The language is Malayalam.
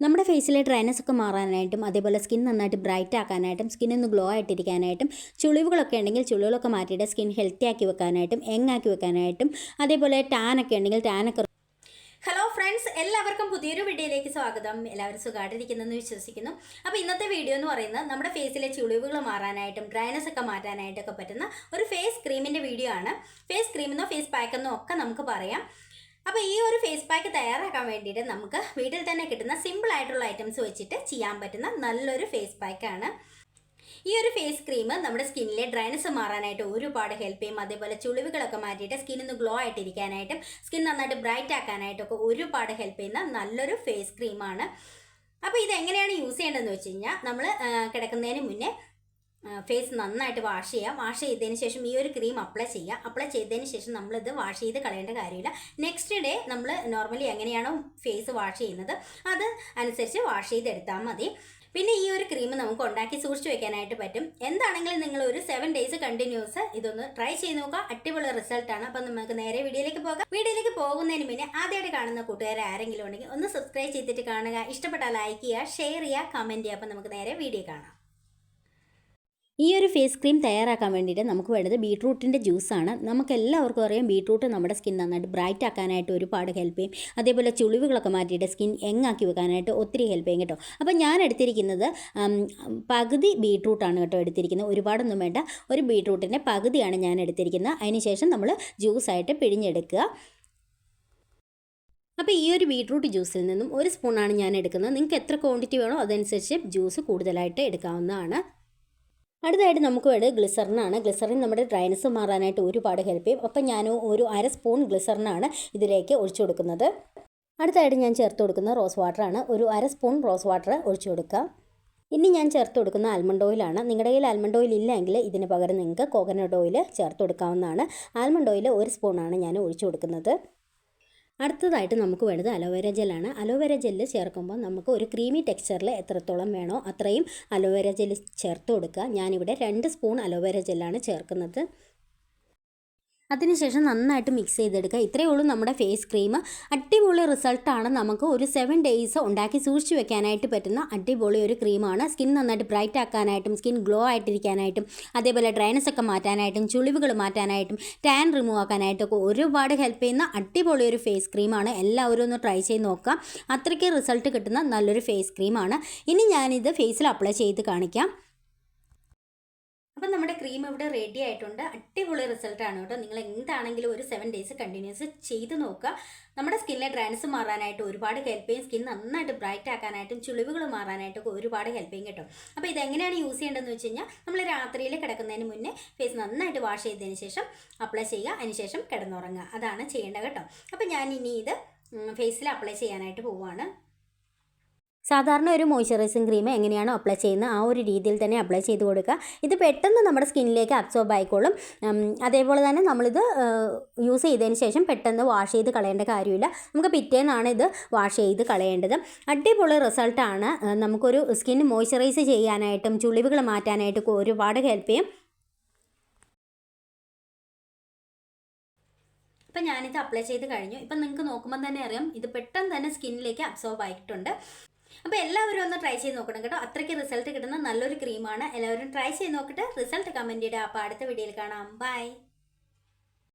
നമ്മുടെ ഫേസിലെ ഡ്രൈനസ് ഒക്കെ മാറാനായിട്ടും അതേപോലെ സ്കിൻ നന്നായിട്ട് ബ്രൈറ്റ് ആക്കാനായിട്ടും സ്കിൻ ഒന്ന് ഗ്ലോ ആയിട്ടിരിക്കാനായിട്ടും ചുളിവുകളൊക്കെ ഉണ്ടെങ്കിൽ ചുളിവുകളൊക്കെ മാറ്റിയിട്ട് സ്കിൻ ഹെൽത്തി ആക്കി വെക്കാനായിട്ടും യങ്ങാക്കി വെക്കാനായിട്ടും അതേപോലെ ടാനൊക്കെ ഉണ്ടെങ്കിൽ ടാനൊക്കെ. ഹലോ ഫ്രണ്ട്സ്, എല്ലാവർക്കും പുതിയൊരു വീഡിയോയിലേക്ക് സ്വാഗതം. എല്ലാവരും സുഖമായിട്ടിരിക്കുന്നെന്ന് വിശ്വസിക്കുന്നു. അപ്പോൾ ഇന്നത്തെ വീഡിയോ എന്ന് പറയുന്നത് നമ്മുടെ ഫേസിലെ ചുളിവുകൾ മാറാനായിട്ടും ഡ്രൈനസ് ഒക്കെ മാറ്റാനായിട്ടൊക്കെ പറ്റുന്ന ഒരു ഫേസ് ക്രീമിൻ്റെ വീഡിയോ ആണ്. ഫേസ് ക്രീമെന്നോ ഫേസ് പാക്കെന്നോ ഒക്കെ നമുക്ക് പറയാം. അപ്പോൾ ഈ ഒരു ഫേസ് പാക്ക് തയ്യാറാക്കാൻ വേണ്ടിയിട്ട് നമുക്ക് വീട്ടിൽ തന്നെ കിട്ടുന്ന സിമ്പിൾ ആയിട്ടുള്ള ഐറ്റംസ് വെച്ചിട്ട് ചെയ്യാൻ പറ്റുന്ന നല്ലൊരു ഫേസ് പാക്കാണ്. ഈ ഒരു ഫേസ് ക്രീം നമ്മുടെ സ്കിന്നിലെ ഡ്രൈനസ് മാറാനായിട്ട് ഒരുപാട് ഹെൽപ്പ് ചെയ്യും. അതേപോലെ ചുളിവുകളൊക്കെ മാറ്റിയിട്ട് സ്കിന്നൊന്ന് ഗ്ലോ ആയിട്ടിരിക്കാനായിട്ടും സ്കിൻ നന്നായിട്ട് ബ്രൈറ്റ് ആക്കാനായിട്ടൊക്കെ ഒരുപാട് ഹെൽപ്പ് ചെയ്യുന്ന നല്ലൊരു ഫേസ് ക്രീമാണ്. അപ്പോൾ ഇതെങ്ങനെയാണ് യൂസ് ചെയ്യേണ്ടതെന്ന് വെച്ച് കഴിഞ്ഞാൽ നമ്മൾ കിടക്കുന്നതിന് മുന്നേ ഫേസ് നന്നായിട്ട് വാഷ് ചെയ്യുക. വാഷ് ചെയ്തതിന് ശേഷം ഈ ഒരു ക്രീം അപ്ലൈ ചെയ്യുക. അപ്ലൈ ചെയ്തതിന് ശേഷം നമ്മളിത് വാഷ് ചെയ്ത് കളയേണ്ട കാര്യമില്ല. നെക്സ്റ്റ് ഡേ നമ്മൾ നോർമലി എങ്ങനെയാണോ ഫേസ് വാഷ് ചെയ്യുന്നത് അത് അനുസരിച്ച് വാഷ് ചെയ്തെടുത്താൽ മതി. പിന്നെ ഈ ഒരു ക്രീം നമുക്ക് ഉണ്ടാക്കി സൂക്ഷിച്ച് വെക്കാനായിട്ട് പറ്റും. എന്താണെങ്കിലും നിങ്ങൾ ഒരു 7 days കണ്ടിന്യൂസ് ഇതൊന്ന് ട്രൈ ചെയ്ത് നോക്കുക. അടിപൊളി റിസൾട്ടാണ്. അപ്പം നമുക്ക് നേരെ വീഡിയോയിലേക്ക് പോകാം. വീഡിയോയിലേക്ക് പോകുന്നതിന് മുന്നേ ആദ്യമായിട്ട് കാണുന്ന കൂട്ടുകാർ ആരെങ്കിലും ഉണ്ടെങ്കിൽ ഒന്ന് സബ്സ്ക്രൈബ് ചെയ്തിട്ട് കാണുക. ഇഷ്ടപ്പെട്ടാൽ ലൈക്ക് ചെയ്യുക, ഷെയർ ചെയ്യുക, കമൻറ്റ് ചെയ്യുക. അപ്പം നമുക്ക് നേരെ വീഡിയോ കാണാം. ഈ ഒരു ഫേസ് ക്രീം തയ്യാറാക്കാൻ വേണ്ടിയിട്ട് നമുക്ക് വേണ്ടത് ബീട്രൂട്ടിൻ്റെ ജ്യൂസാണ്. നമുക്ക് എല്ലാവർക്കും അറിയാം ബീട്രൂട്ട് നമ്മുടെ സ്കിൻ നന്നായിട്ട് ബ്രൈറ്റ് ആക്കാനായിട്ട് ഒരുപാട് ഹെൽപ്പ് ചെയ്യും. അതേപോലെ ചുളിവുകളൊക്കെ മാറ്റിയിട്ട് സ്കിൻ യങ്ങാക്കി വെക്കാനായിട്ട് ഒത്തിരി ഹെൽപ്പ് ചെയ്യും കേട്ടോ. അപ്പോൾ ഞാൻ എടുത്തിരിക്കുന്നത് പകുതി ബീട്രൂട്ടാണ് കേട്ടോ എടുത്തിരിക്കുന്നത്. ഒരുപാടൊന്നും വേണ്ട, ഒരു ബീട്രൂട്ടിൻ്റെ പകുതിയാണ് ഞാൻ എടുത്തിരിക്കുന്നത്. അതിനുശേഷം നമ്മൾ ജ്യൂസായിട്ട് പിഴിഞ്ഞെടുക്കുക. അപ്പോൾ ഈ ഒരു ബീട്രൂട്ട് ജ്യൂസിൽ നിന്നും 1 സ്പൂണാണ് ഞാൻ എടുക്കുന്നത്. നിങ്ങൾക്ക് എത്ര ക്വാണ്ടിറ്റി വേണോ അതനുസരിച്ച് ജ്യൂസ് കൂടുതലായിട്ട് എടുക്കാവുന്നതാണ്. അടുത്തായിട്ട് നമുക്ക് വേണ്ടത് ഗ്ലിസറിനാണ്. ഗ്ലിസറിൻ നമ്മുടെ ഡ്രൈനസ് മാറാനായിട്ട് ഒരുപാട് ഹെൽപ്പ് ചെയ്യും. അപ്പം ഞാൻ ഒരു 1/2 സ്പൂൺ ഗ്ലിസറിനാണ് ഇതിലേക്ക് ഒഴിച്ചു കൊടുക്കുന്നത്. അടുത്തായിട്ട് ഞാൻ ചേർത്ത് കൊടുക്കുന്ന റോസ് വാട്ടറാണ്. ഒരു 1/2 സ്പൂൺ റോസ് വാട്ടർ ഒഴിച്ചു കൊടുക്കുക. ഇനി ഞാൻ ചേർത്ത് കൊടുക്കുന്ന ആൽമണ്ട് ഓയിലാണ്. നിങ്ങളുടെ കയ്യിൽ ആൽമണ്ട് ഓയിൽ ഇല്ലെങ്കിൽ ഇതിന് പകരം നിങ്ങൾക്ക് കോക്കനട്ട് ഓയിൽ ചേർത്ത് കൊടുക്കാവുന്നതാണ്. ആൽമണ്ട് ഓയിൽ 1 സ്പൂണാണ് ഞാൻ ഒഴിച്ചു കൊടുക്കുന്നത്. അടുത്തതായിട്ട് നമുക്ക് വേണ്ടത് അലോവേര ജെല്ലാണ്. അലോവേര ജെല്ല് ചേർക്കുമ്പോൾ നമുക്ക് ഒരു ക്രീമി ടെക്സ്ചറിൽ എത്രത്തോളം വേണോ അത്രയും അലോവേര ജെല്ല് ചേർത്ത് കൊടുക്കുക. ഞാനിവിടെ 2 സ്പൂൺ അലോവേര ജെല്ലാണ് ചേർക്കുന്നത്. അതിനുശേഷം നന്നായിട്ട് മിക്സ് ചെയ്തെടുക്കുക. ഇത്രയേ ഉള്ളൂ നമ്മുടെ ഫേസ് ക്രീം. അടിപൊളി റിസൾട്ടാണ്. നമുക്ക് ഒരു 7 days ഉണ്ടാക്കി സൂക്ഷിച്ച് വെക്കാനായിട്ട് പറ്റുന്ന അടിപൊളി ഒരു ക്രീമാണ്. സ്കിൻ നന്നായിട്ട് ബ്രൈറ്റ് ആക്കാനായിട്ടും സ്കിൻ ഗ്ലോ ആയിട്ടിരിക്കാനായിട്ടും അതേപോലെ ഡ്രൈനസ് ഒക്കെ മാറ്റാനായിട്ടും ചുളിവുകൾ മാറ്റാനായിട്ടും ടാൻ റിമൂവ് ആക്കാനായിട്ടൊക്കെ ഒരുപാട് ഹെൽപ്പ് ചെയ്യുന്ന അടിപൊളി ഒരു ഫേസ് ക്രീമാണ്. എല്ലാവരും ഒന്ന് ട്രൈ ചെയ്ത് നോക്കാം. അത്രയ്ക്ക് റിസൾട്ട് കിട്ടുന്ന നല്ലൊരു ഫേസ് ക്രീമാണ്. ഇനി ഞാനിത് ഫേസിൽ അപ്ലൈ ചെയ്ത് കാണിക്കാം. അപ്പം നമ്മുടെ ക്രീം ഇവിടെ റെഡി ആയിട്ടുണ്ട്. അടിപൊളി റിസൾട്ടാണ് കേട്ടോ. നിങ്ങൾ എന്താണെങ്കിലും ഒരു 7 days കണ്ടിന്യൂസ് ചെയ്ത് നോക്കുക. നമ്മുടെ സ്കിന്നിലെ ഡ്രൈനസ് മാറാനായിട്ട് ഒരുപാട് ഹെൽപ്പ് ചെയ്യും. സ്കിൻ നന്നായിട്ട് ബ്രൈറ്റ് ആക്കാനായിട്ടും ചുളിവുകൾ മാറാനായിട്ടൊക്കെ ഒരുപാട് ഹെൽപ്പ് ചെയ്യും കേട്ടോ. അപ്പോൾ ഇതെങ്ങനെയാണ് യൂസ് ചെയ്യേണ്ടതെന്ന് വെച്ച് കഴിഞ്ഞാൽ നമ്മൾ രാത്രിയിൽ കിടക്കുന്നതിന് മുന്നേ ഫേസ് നന്നായിട്ട് വാഷ് ചെയ്തതിന് ശേഷം അപ്ലൈ ചെയ്യുക. അതിനുശേഷം കിടന്നുറങ്ങുക. അതാണ് ചെയ്യേണ്ടത് കേട്ടോ. അപ്പോൾ ഞാൻ ഇനി ഇത് ഫേസിൽ അപ്ലൈ ചെയ്യാനായിട്ട് പോവുകയാണ്. സാധാരണ ഒരു മോയ്സ്ചറൈസിങ് ക്രീം എങ്ങനെയാണോ അപ്ലൈ ചെയ്യുന്നത് ആ ഒരു രീതിയിൽ തന്നെ അപ്ലൈ ചെയ്ത് കൊടുക്കുക. ഇത് പെട്ടെന്ന് നമ്മുടെ സ്കിന്നിലേക്ക് അബ്സോർബ് ആയിക്കോളും. അതേപോലെ തന്നെ നമ്മളിത് യൂസ് ചെയ്തതിന് ശേഷം പെട്ടെന്ന് വാഷ് ചെയ്ത് കളയേണ്ട കാര്യമില്ല. നമുക്ക് പിറ്റേന്നാണ് ഇത് വാഷ് ചെയ്ത് കളയേണ്ടത്. അടിപൊളി റിസൾട്ടാണ്. നമുക്കൊരു സ്കിൻ മോയ്സ്ചറൈസ് ചെയ്യാനായിട്ടും ചുളിവുകൾ മാറ്റാനായിട്ടൊക്കെ ഒരുപാട് ഹെൽപ്പ് ചെയ്യും. ഇപ്പം ഞാനിത് അപ്ലൈ ചെയ്ത് കഴിഞ്ഞു. ഇപ്പം നിങ്ങൾക്ക് നോക്കുമ്പോൾ തന്നെ അറിയാം ഇത് പെട്ടെന്ന് തന്നെ സ്കിന്നിലേക്ക് അബ്സോർബ് ആയിട്ടുണ്ട്. അപ്പോൾ എല്ലാവരും ഒന്ന് ട്രൈ ചെയ്ത് നോക്കണം കേട്ടോ. അത്രയ്ക്ക് റിസൾട്ട് കിട്ടുന്ന നല്ലൊരു ക്രീമാണ്. എല്ലാവരും ട്രൈ ചെയ്ത് നോക്കിയിട്ട് റിസൾട്ട് കമൻറ്റ് ചെയ്യുക. അപ്പോൾ അടുത്ത വീഡിയോയിൽ കാണാം. ബൈ.